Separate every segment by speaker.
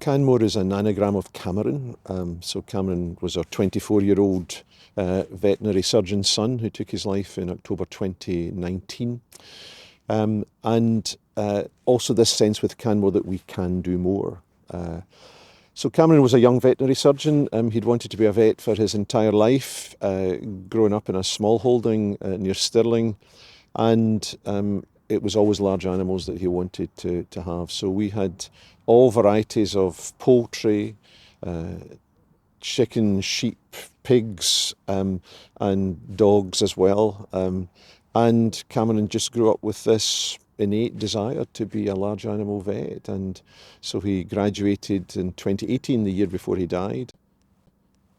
Speaker 1: Canmore is an anagram of Cameron. So Cameron was our 24-year-old veterinary surgeon's son who took his life in October 2019. And also this sense with Canmore that we can do more. So Cameron was a young veterinary surgeon. He'd wanted to be a vet for his entire life, growing up in a small holding near Stirling. And it was always large animals that he wanted to have. So we had all varieties of poultry, chicken, sheep, pigs, and dogs as well. And Cameron just grew up with this innate desire to be a large animal vet. And so he graduated in 2018, the year before he died.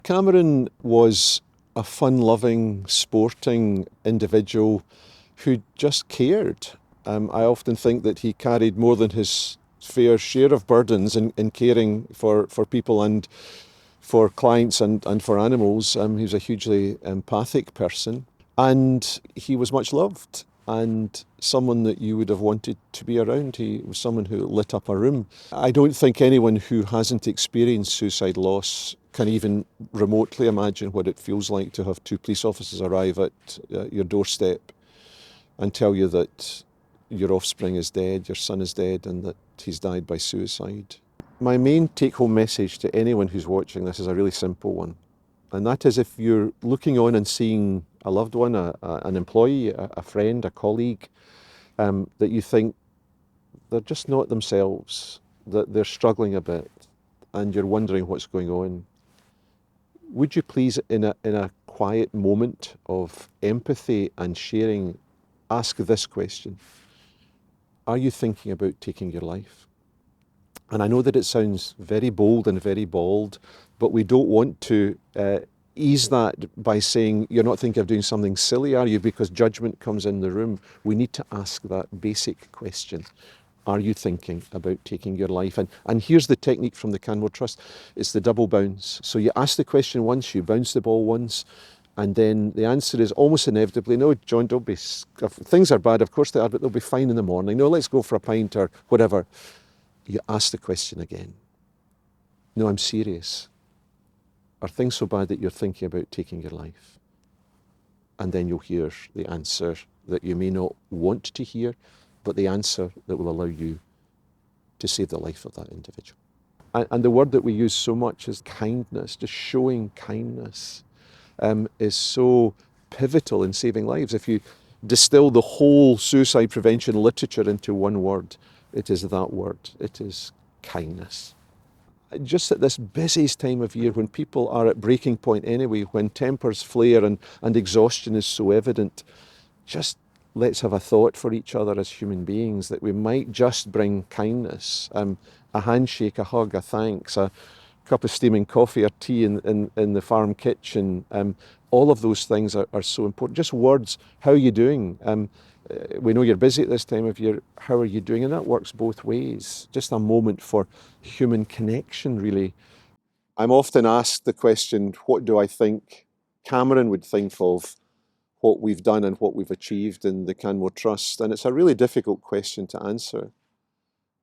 Speaker 1: Cameron was a fun-loving, sporting individual who just cared. I often think that he carried more than his fair share of burdens in caring for people and for clients and for animals. He was a hugely empathic person, and he was much loved and someone that you would have wanted to be around. He was someone who lit up a room. I don't think anyone who hasn't experienced suicide loss can even remotely imagine what it feels like to have two police officers arrive at your doorstep and tell you that your offspring is dead, your son is dead, and that he's died by suicide. My main take-home message to anyone who's watching this is a really simple one. And that is, if you're looking on and seeing a loved one, an employee, a friend, a colleague, that you think they're just not themselves, that they're struggling a bit, and you're wondering what's going on, would you please, in a quiet moment of empathy and sharing, ask this question: are you thinking about taking your life? And I know that it sounds very bold and very bald, but we don't want to ease that by saying, you're not thinking of doing something silly, are you? Because judgment comes in the room. We need to ask that basic question. Are you thinking about taking your life? And here's the technique from the Canmore Trust. It's the double bounce. So you ask the question once, you bounce the ball once, and then the answer is almost inevitably, no, John, don't be, things are bad, of course they are, but they'll be fine in the morning. No, let's go for a pint or whatever. You ask the question again. No, I'm serious. Are things so bad that you're thinking about taking your life? And then you'll hear the answer that you may not want to hear, but the answer that will allow you to save the life of that individual. And the word that we use so much is kindness. Just showing kindness is so pivotal in saving lives. If you distill the whole suicide prevention literature into one word, it is that word. It is kindness. Just at this busiest time of year, when people are at breaking point anyway, when tempers flare and exhaustion is so evident, just let's have a thought for each other as human beings, that we might just bring kindness, a handshake, a hug, a thanks, a cup of steaming coffee or tea in the farm kitchen. All of those things are so important. Just words, how are you doing? We know you're busy at this time of year, how are you doing? And that works both ways. Just a moment for human connection, really. I'm often asked the question, what do I think Cameron would think of what we've done and what we've achieved in the Canmore Trust? And it's a really difficult question to answer,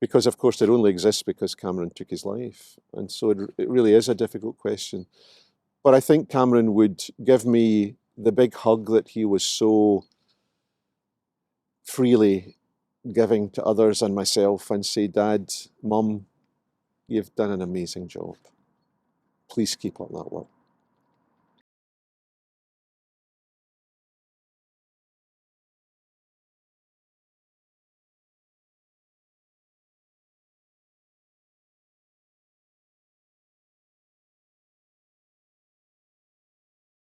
Speaker 1: because of course it only exists because Cameron took his life. And so it really is a difficult question. But I think Cameron would give me the big hug that he was so freely giving to others and myself, and say, Dad, Mum, you've done an amazing job. Please keep up that work.